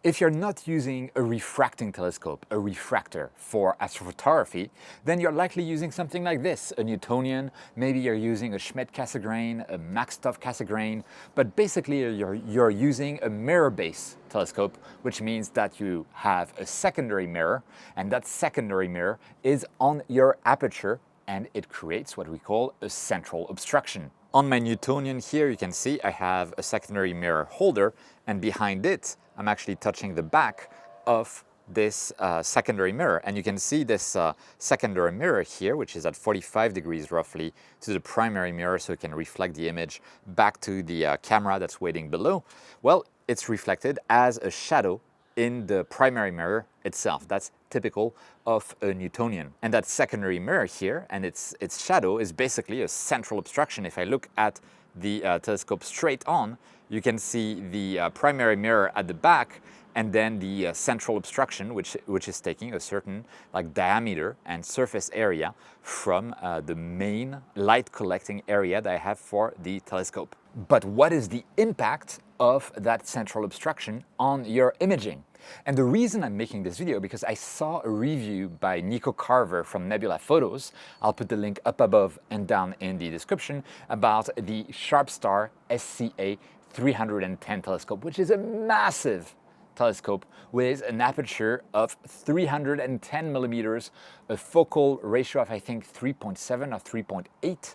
If you're not using a refracting telescope, a refractor, for astrophotography, then you're likely using something like this, a Newtonian. Maybe you're using a Schmidt-Cassegrain, a Maxtov-Cassegrain, but basically you're using a mirror-based telescope, which means that you have a secondary mirror, and that secondary mirror is on your aperture, and it creates what we call a central obstruction. On my Newtonian here, you can see I have a secondary mirror holder, and behind it, I'm actually touching the back of this secondary mirror. And you can see this secondary mirror here, which is at 45 degrees roughly to the primary mirror, so it can reflect the image back to the camera that's waiting below. Well, it's reflected as a shadow in the primary mirror itself. That's typical of a Newtonian. And that secondary mirror here and its shadow is basically a central obstruction. If I look at the telescope straight on, you can see the primary mirror at the back, and then the central obstruction, which is taking a certain diameter and surface area from the main light collecting area that I have for the telescope. But what is the impact of that central obstruction on your imaging? And the reason I'm making this video, because I saw a review by Nico Carver from Nebula Photos, I'll put the link up above and down in the description, about the Sharpstar SCA 310 telescope, which is a massive telescope with an aperture of 310 millimeters, a focal ratio of I think 3.7 or 3.8.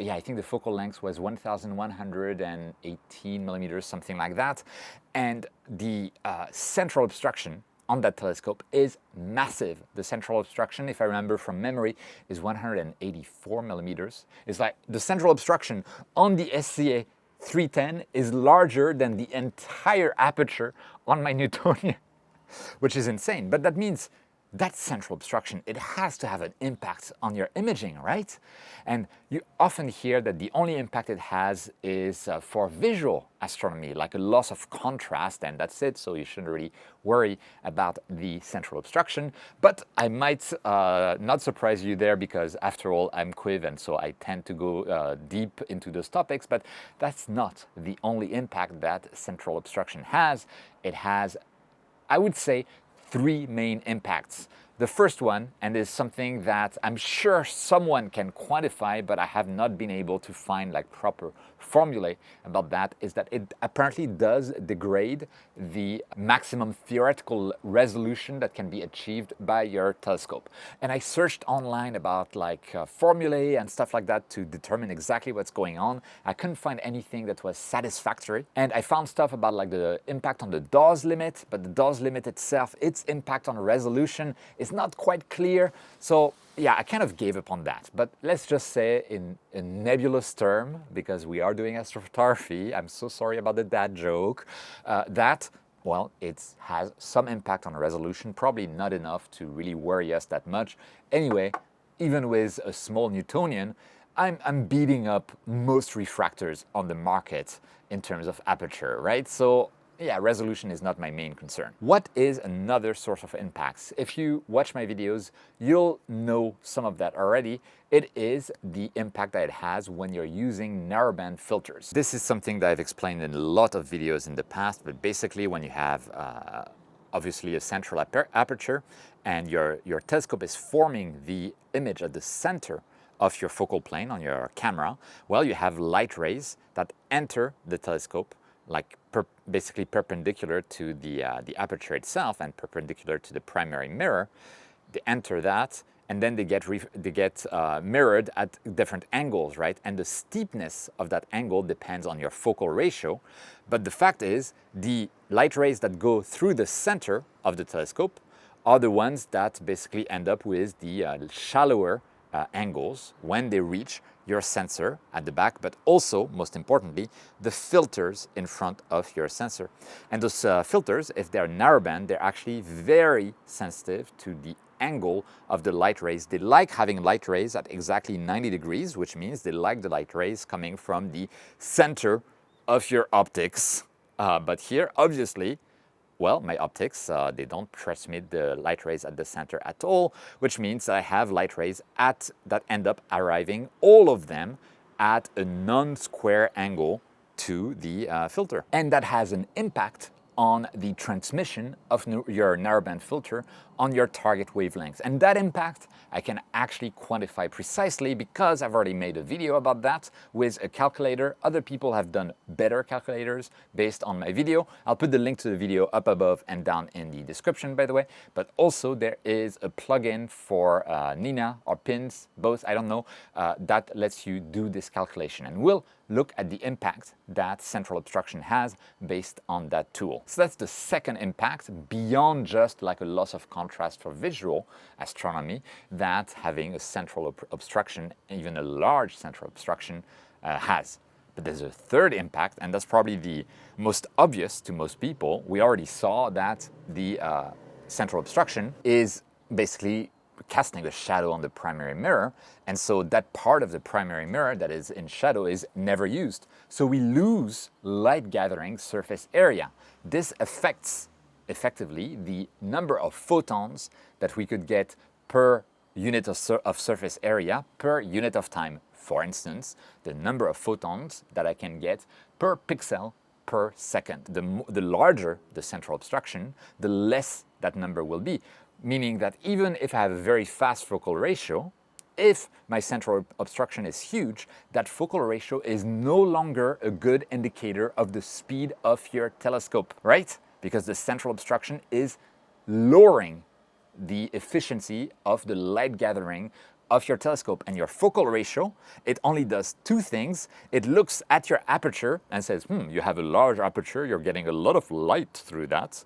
Yeah, I think the focal length was 1,118 millimeters, something like that. And the central obstruction on that telescope is massive. The central obstruction, if I remember from memory, is 184 millimeters. It's like the central obstruction on the SCA 310 is larger than the entire aperture on my Newtonian, which is insane. But that means that central obstruction, it has to have an impact on your imaging, right? And you often hear that the only impact it has is for visual astronomy, like a loss of contrast, and that's it, so you shouldn't really worry about the central obstruction. But I might not surprise you there, because after all, I'm Quiv, and so I tend to go deep into those topics, but that's not the only impact that central obstruction has. It has, I would say, three main impacts. The first one, and is something that I'm sure someone can quantify, but I have not been able to find proper formulae about that, is that it apparently does degrade the maximum theoretical resolution that can be achieved by your telescope. And I searched online about formulae and stuff like that to determine exactly what's going on. I couldn't find anything that was satisfactory. And I found stuff about the impact on the Dawes limit, but the Dawes limit itself, its impact on resolution is not quite clear. So yeah, I kind of gave up on that. But let's just say in a nebulous term, because we are doing astrophotography, I'm so sorry about the dad joke, that, well, it has some impact on resolution, probably not enough to really worry us that much. Anyway, even with a small Newtonian, I'm beating up most refractors on the market in terms of aperture, right? So yeah, resolution is not my main concern. What is another source of impacts? If you watch my videos, you'll know some of that already. It is the impact that it has when you're using narrowband filters. This is something that I've explained in a lot of videos in the past, but basically when you have obviously a central aperture and your telescope is forming the image at the center of your focal plane on your camera, well, you have light rays that enter the telescope basically perpendicular to the aperture itself and perpendicular to the primary mirror. They enter that, and then they get mirrored at different angles, right? And the steepness of that angle depends on your focal ratio. But the fact is, the light rays that go through the center of the telescope are the ones that basically end up with the shallower angles when they reach your sensor at the back, but also, most importantly, the filters in front of your sensor. And those filters, if they're narrowband, they're actually very sensitive to the angle of the light rays. They like having light rays at exactly 90 degrees, which means they like the light rays coming from the center of your optics. But here, obviously, well, my optics, they don't transmit the light rays at the center at all, which means I have light rays that end up arriving, all of them, at a non-square angle to the filter. And that has an impact on the transmission of your narrowband filter on your target wavelength. And that impact I can actually quantify precisely because I've already made a video about that with a calculator. Other people have done better calculators based on my video. I'll put the link to the video up above and down in the description, by the way. But also there is a plugin for Nina or Pins, both, I don't know, that lets you do this calculation. And we'll look at the impact that central obstruction has based on that tool. So that's the second impact beyond just like a loss of contrast for visual astronomy that having a central obstruction, even a large central obstruction, has. But there's a third impact, and that's probably the most obvious to most people. We already saw that the central obstruction is basically casting a shadow on the primary mirror, and so that part of the primary mirror that is in shadow is never used. So we lose light gathering surface area. This affects effectively the number of photons that we could get per unit of surface area per unit of time. For instance, the number of photons that I can get per pixel per second. The larger the central obstruction, the less that number will be. Meaning that even if I have a very fast focal ratio, if my central obstruction is huge, that focal ratio is no longer a good indicator of the speed of your telescope, right? Because the central obstruction is lowering the efficiency of the light gathering of your telescope. And your focal ratio, it only does two things. It looks at your aperture and says, you have a large aperture, you're getting a lot of light through that.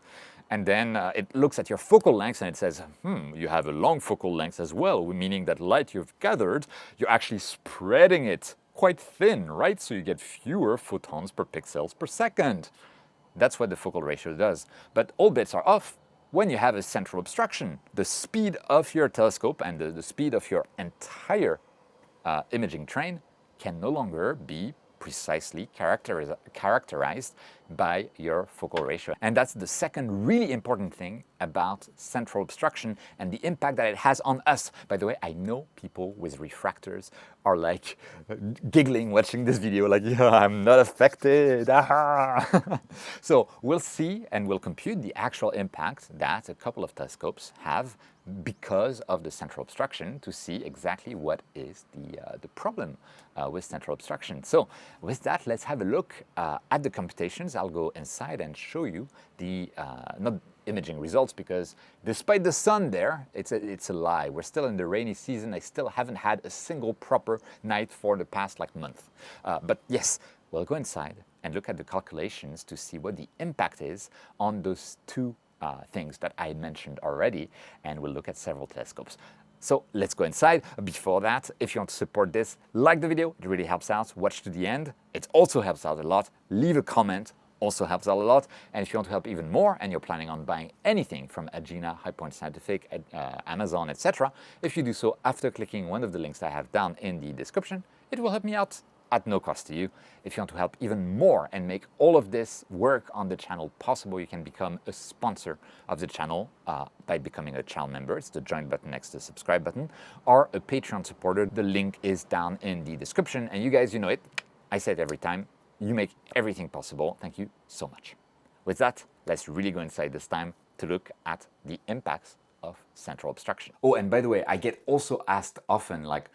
And then it looks at your focal length and it says, you have a long focal length as well, meaning that light you've gathered, you're actually spreading it quite thin, right? So you get fewer photons per pixels per second. That's what the focal ratio does. But all bets are off when you have a central obstruction. The speed of your telescope and the speed of your entire imaging train can no longer be precisely characterized by your focal ratio. And that's the second really important thing about central obstruction and the impact that it has on us. By the way, I know people with refractors are like giggling watching this video, like, yeah, I'm not affected. So we'll see and we'll compute the actual impact that a couple of telescopes have because of the central obstruction to see exactly what is the problem with central obstruction. So with that, let's have a look at the computations. I'll go inside and show you the, not imaging results, because despite the sun there, it's a lie. We're still in the rainy season. I still haven't had a single proper night for the past month. But yes, we'll go inside and look at the calculations to see what the impact is on those two things that I mentioned already, and we'll look at several telescopes. So let's go inside. Before that, if you want to support this, like the video, it really helps out. Watch to the end. It also helps out a lot. Leave a comment, also helps out a lot. And if you want to help even more and you're planning on buying anything from Agena, High Point Scientific, Amazon, etc., if you do so after clicking one of the links I have down in the description, it will help me out at no cost to you. If you want to help even more and make all of this work on the channel possible, you can become a sponsor of the channel by becoming a channel member. It's the join button next to the subscribe button, or a Patreon supporter. The link is down in the description. And you guys, you know it. I say it every time. You make everything possible. Thank you so much. With that, let's really go inside this time to look at the impacts of central obstruction. Oh, and by the way, I get also asked often, like,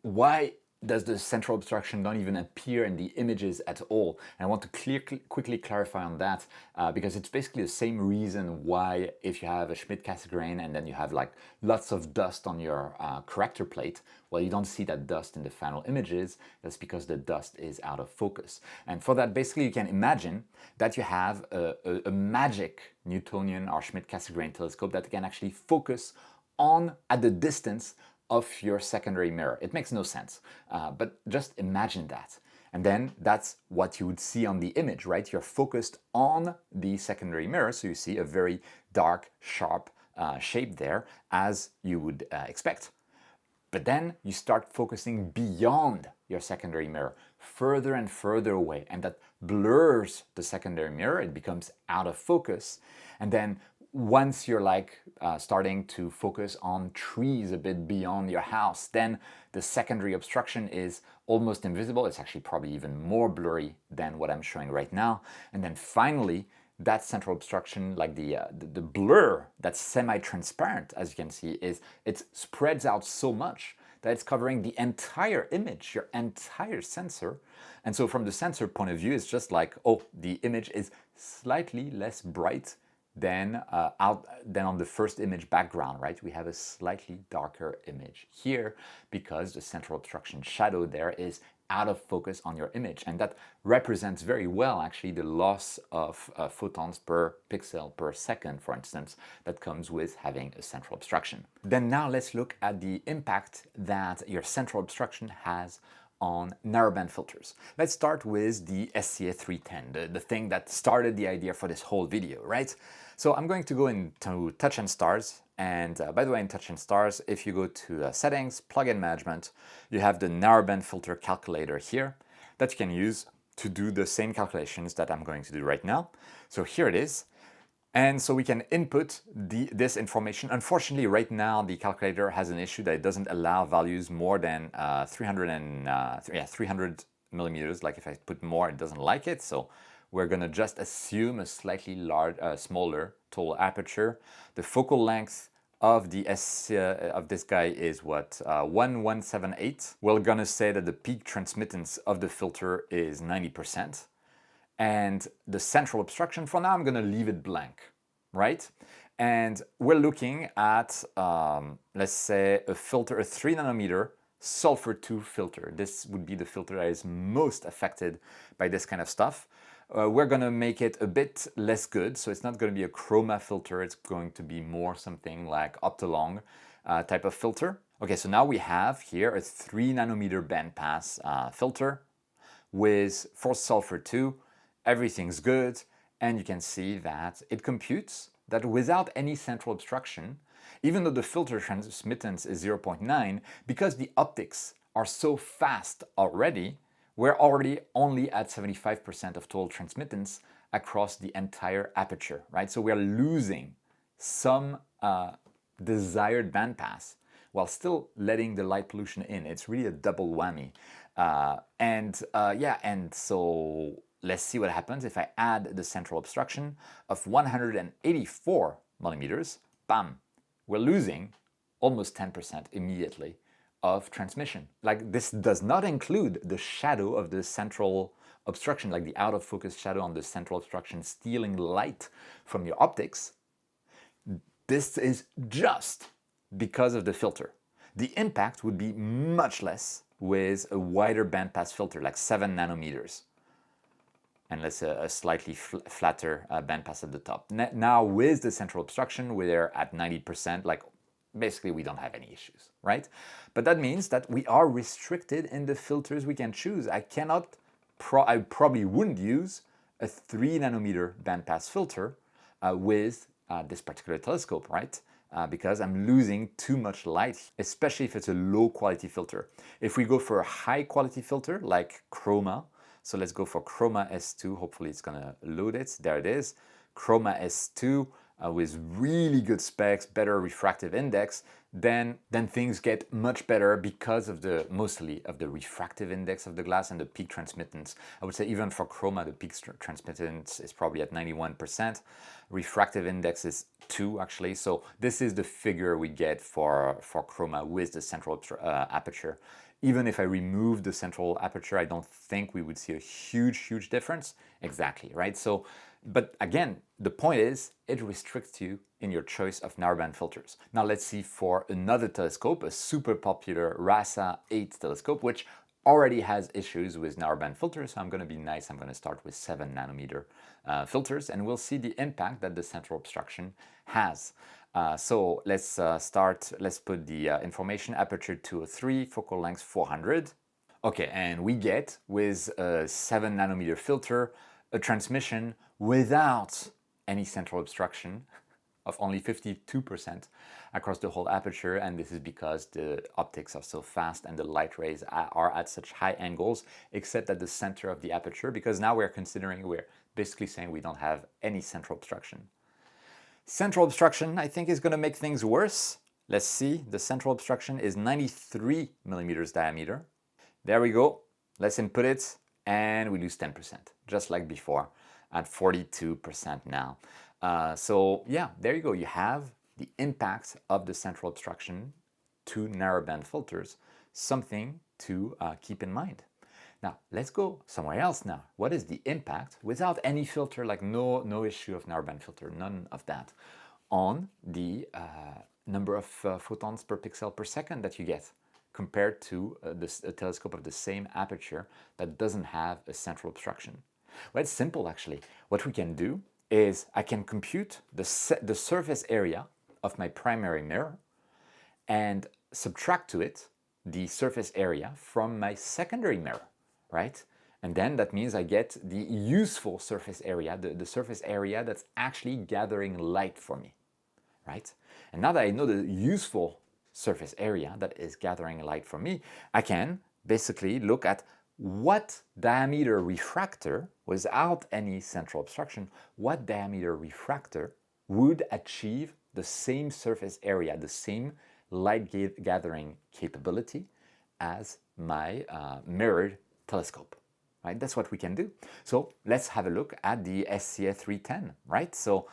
why does the central obstruction not even appear in the images at all? And I want to quickly clarify on that because it's basically the same reason why if you have a Schmidt-Cassegrain and then you have like lots of dust on your corrector plate, well, you don't see that dust in the final images. That's because the dust is out of focus. And for that, basically, you can imagine that you have a magic Newtonian or Schmidt-Cassegrain telescope that can actually focus on at the distance of your secondary mirror. It makes no sense, but just imagine that. And then that's what you would see on the image, right? You're focused on the secondary mirror, so you see a very dark, sharp shape there, as you would expect. But then you start focusing beyond your secondary mirror, further and further away, and that blurs the secondary mirror. It becomes out of focus. And then once you're starting to focus on trees a bit beyond your house, then the secondary obstruction is almost invisible. It's actually probably even more blurry than what I'm showing right now. And then finally, that central obstruction, like the blur that's semi-transparent, as you can see, is it spreads out so much that it's covering the entire image, your entire sensor. And so from the sensor point of view, it's just like, oh, the image is slightly less bright than on the first image background, right? We have a slightly darker image here because the central obstruction shadow there is out of focus on your image. And that represents very well actually the loss of photons per pixel per second, for instance, that comes with having a central obstruction. Then now let's look at the impact that your central obstruction has on narrowband filters. Let's start with the SCA310, the thing that started the idea for this whole video, right? So I'm going to go into Touch and Stars, and by the way, in Touch and Stars, if you go to Settings, Plugin Management, you have the narrowband filter calculator here that you can use to do the same calculations that I'm going to do right now. So here it is. And so we can input this information. Unfortunately, right now, the calculator has an issue that it doesn't allow values more than 300 millimeters. Like if I put more, it doesn't like it. So we're going to just assume a slightly smaller total aperture. The focal length of this guy is what, 1178. We're going to say that the peak transmittance of the filter is 90%. And the central obstruction, for now, I'm going to leave it blank, right? And we're looking at, let's say, a filter, a 3 nanometer sulfur 2 filter. This would be the filter that is most affected by this kind of stuff. We're going to make it a bit less good, so it's not going to be a chroma filter. It's going to be more something like Optolong type of filter. Okay, so now we have here a 3 nanometer bandpass filter for sulfur 2. Everything's good, and you can see that it computes that without any central obstruction, even though the filter transmittance is 0.9, because the optics are so fast already, we're already only at 75% of total transmittance across the entire aperture, right? So we're losing some desired bandpass while still letting the light pollution in. It's really a double whammy. And so let's see what happens if I add the central obstruction of 184 millimeters. Bam! We're losing almost 10% immediately of transmission. Like, this does not include the shadow of the central obstruction, like the out of focus shadow on the central obstruction stealing light from your optics. This is just because of the filter. The impact would be much less with a wider bandpass filter, like 7 nanometers. And let's say a slightly flatter bandpass at the top. Now with the central obstruction, we're at 90%, like basically we don't have any issues, right? But that means that we are restricted in the filters we can choose. I probably wouldn't use a 3 nanometer bandpass filter with this particular telescope, right? Because I'm losing too much light, especially if it's a low quality filter. If we go for a high quality filter like Chroma, so let's go for Chroma S2, hopefully it's gonna load it, there it is. Chroma S2 with really good specs, better refractive index, then things get much better because of mostly of the refractive index of the glass and the peak transmittance. I would say even for Chroma, the peak transmittance is probably at 91%. Refractive index is 2 actually, so this is the figure we get for Chroma with the central aperture. Even if I remove the central aperture, I don't think we would see a huge difference. Exactly, right? So, but again, the point is, it restricts you in your choice of narrowband filters. Now let's see for another telescope, a super popular RASA 8 telescope, which already has issues with narrowband filters. So I'm going to be nice. I'm going to start with 7 nanometer filters, and we'll see the impact that the central obstruction has. So let's let's put the information, aperture 203, focal length 400. Okay, and we get, with a 7 nanometer filter, a transmission without any central obstruction of only 52% across the whole aperture, and this is because the optics are so fast and the light rays are at such high angles, except at the center of the aperture, because now we're basically saying we don't have any central obstruction. Central obstruction, I think, is going to make things worse. Let's see, the central obstruction is 93 millimeters diameter. There we go. Let's input it, and we lose 10%, just like before. at 42% now. So yeah, there you go. You have the impact of the central obstruction to narrowband filters, something to keep in mind. Now, let's go somewhere else now. What is the impact without any filter, like no issue of narrowband filter, none of that, on the number of photons per pixel per second that you get compared to a telescope of the same aperture that doesn't have a central obstruction? Well, it's simple actually. What we can do is I can compute the surface area of my primary mirror and subtract to it the surface area from my secondary mirror, right? And then that means I get the useful surface area, the surface area that's actually gathering light for me, right? And now that I know the useful surface area that is gathering light for me, I can basically look at what diameter refractor, without any central obstruction, what diameter refractor would achieve the same surface area, the same light gathering capability as my mirrored telescope, right? That's what we can do. So let's have a look at the SCA 310, right? So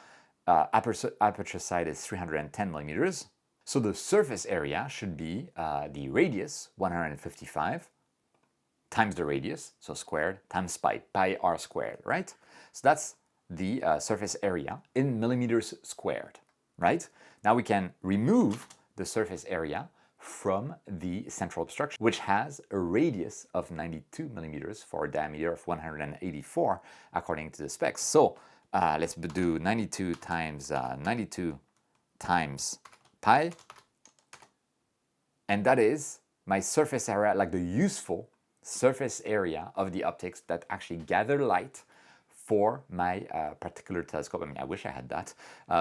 aperture side is 310 millimeters. So the surface area should be the radius, 155, times the radius, so squared, times pi r squared, right? So that's the surface area in millimeters squared, right? Now we can remove the surface area from the central obstruction, which has a radius of 92 millimeters for a diameter of 184 according to the specs. So let's do 92 times pi, and that is my surface area, like the useful surface area of the optics that actually gather light for my particular telescope. I mean, I wish I had that,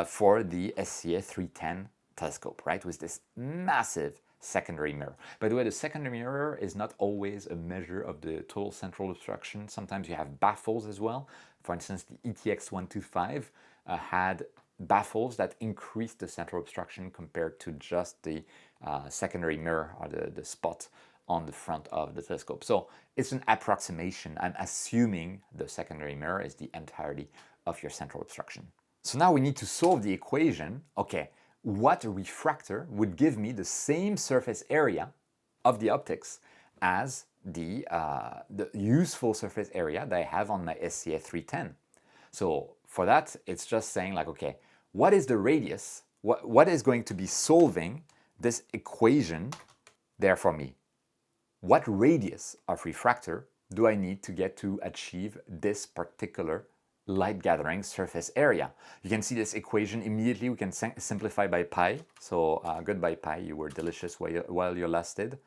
for the SCA 310 telescope, right, with this massive secondary mirror. By the way, the secondary mirror is not always a measure of the total central obstruction. Sometimes you have baffles as well. For instance, the ETX 125 had baffles that increased the central obstruction compared to just the secondary mirror, or the spot on the front of the telescope. So it's an approximation. I'm assuming the secondary mirror is the entirety of your central obstruction. So now we need to solve the equation. Okay, what refractor would give me the same surface area of the optics as the useful surface area that I have on my SCA 310? So for that, it's just saying like, okay, what is the radius? What is going to be solving this equation there for me? What radius of refractor do I need to get to achieve this particular light gathering surface area? You can see this equation immediately. We can simplify by pi. So goodbye pi, you were delicious while you lasted.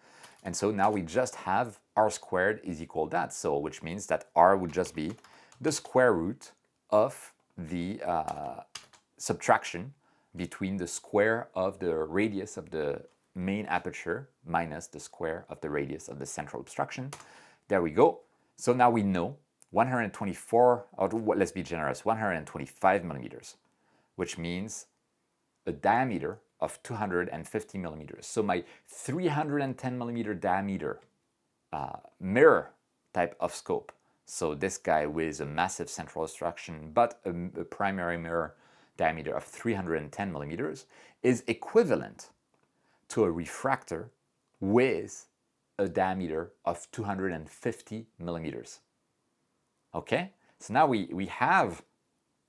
And so now we just have r squared is equal to that. So which means that r would just be the square root of the subtraction between the square of the radius of the main aperture minus the square of the radius of the central obstruction. There we go. So now we know 124, or let's be generous, 125 millimeters, which means a diameter of 250 millimeters. So my 310 millimeter diameter mirror type of scope, so this guy with a massive central obstruction but a primary mirror diameter of 310 millimeters, is equivalent to a refractor with a diameter of 250 millimeters. Okay, so now we have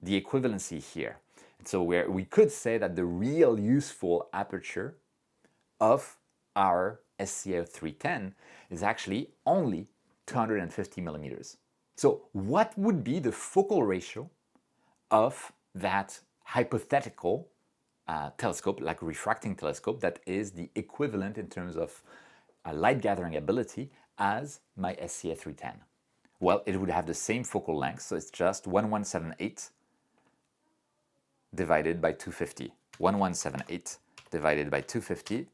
the equivalency here. And so we could say that the real useful aperture of our SCA 310 is actually only 250 millimeters. So what would be the focal ratio of that hypothetical telescope, like a refracting telescope, that is the equivalent in terms of light gathering ability as my SCA 310? Well, it would have the same focal length, so it's just 1178 divided by 250. 1178 divided by 250,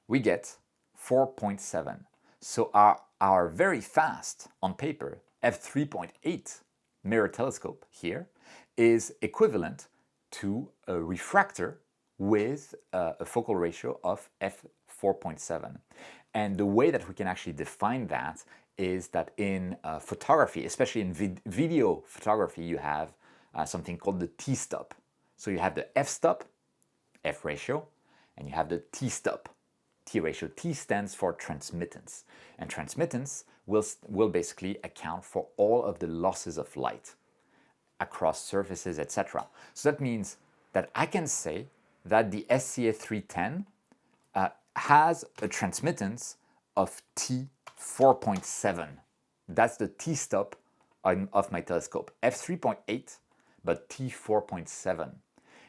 we get 4.7. So our very fast, on paper, f3.8 mirror telescope here is equivalent to a refractor with a focal ratio of f4.7. And the way that we can actually define that is that in photography, especially in video photography, you have something called the t-stop. So you have the f-stop, f ratio, and you have the t-stop, t ratio. T stands for transmittance, and transmittance will basically account for all of the losses of light across surfaces, etc. So that means that I can say that the SCA310 has a transmittance of T 4.7. That's the t-stop of my telescope. F3.8, but T 4.7.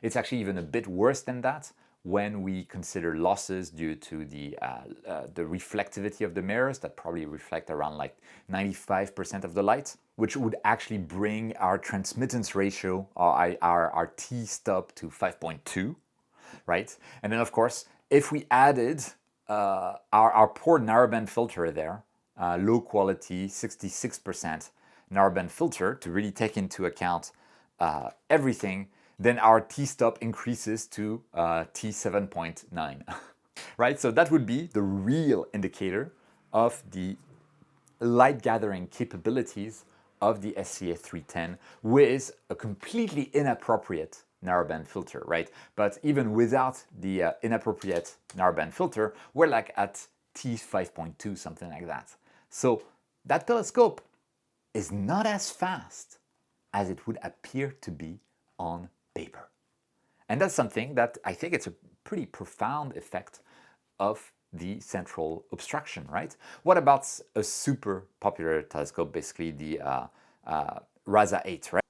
It's actually even a bit worse than that when we consider losses due to the reflectivity of the mirrors that probably reflect around like 95% of the light, which would actually bring our transmittance ratio, or our t-stop, to 5.2, right? And then of course, if we added our poor narrowband filter there, low quality 66% narrowband filter to really take into account everything, then our t-stop increases to T7.9, right? So that would be the real indicator of the light gathering capabilities of the SCA310 with a completely inappropriate narrowband filter, right? But even without the inappropriate narrowband filter, we're like at T5.2, something like that. So that telescope is not as fast as it would appear to be on paper. And that's something that I think it's a pretty profound effect of the central obstruction, right? What about a super popular telescope, basically the RASA 8, right?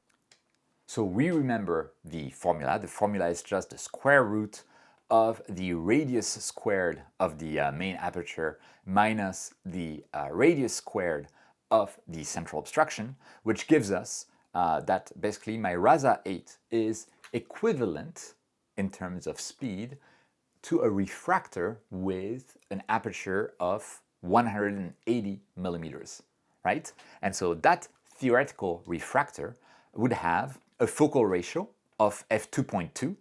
So we remember the formula. The formula is just the square root of the radius squared of the main aperture minus the radius squared of the central obstruction, which gives us that basically my RASA 8 is equivalent in terms of speed to a refractor with an aperture of 180 millimeters, right? And so that theoretical refractor would have a focal ratio of f2.2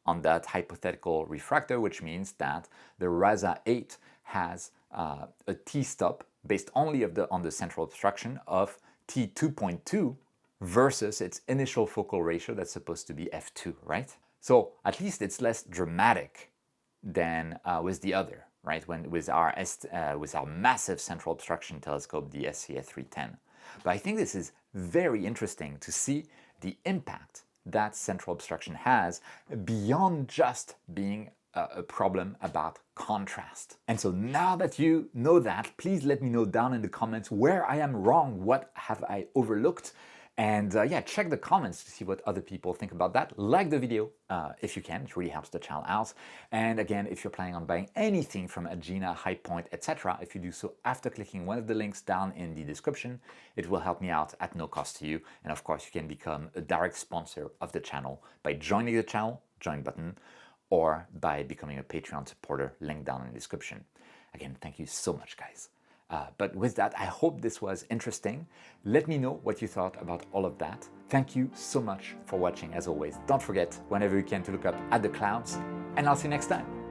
on that hypothetical refractor, which means that the RASA 8 has a t-stop based only on the central obstruction of T2.2 versus its initial focal ratio that's supposed to be f2, right? So at least it's less dramatic than with the other, right? With our massive central obstruction telescope, the SCA310. But I think this is very interesting to see the impact that central obstruction has beyond just being a problem about contrast. And so now that you know that, please let me know down in the comments where I am wrong, what have I overlooked, and yeah, check the comments to see what other people think about that. Like the video if you can, it really helps the channel out. And again, if you're planning on buying anything from Agena, High Point, etc., if you do so after clicking one of the links down in the description, it will help me out at no cost to you. And of course, you can become a direct sponsor of the channel by joining the channel, join button, or by becoming a Patreon supporter, link down in the description. Again, thank you so much, guys. But with that, I hope this was interesting. Let me know what you thought about all of that. Thank you so much for watching, as always. Don't forget, whenever you can, to look up at the clouds, and I'll see you next time.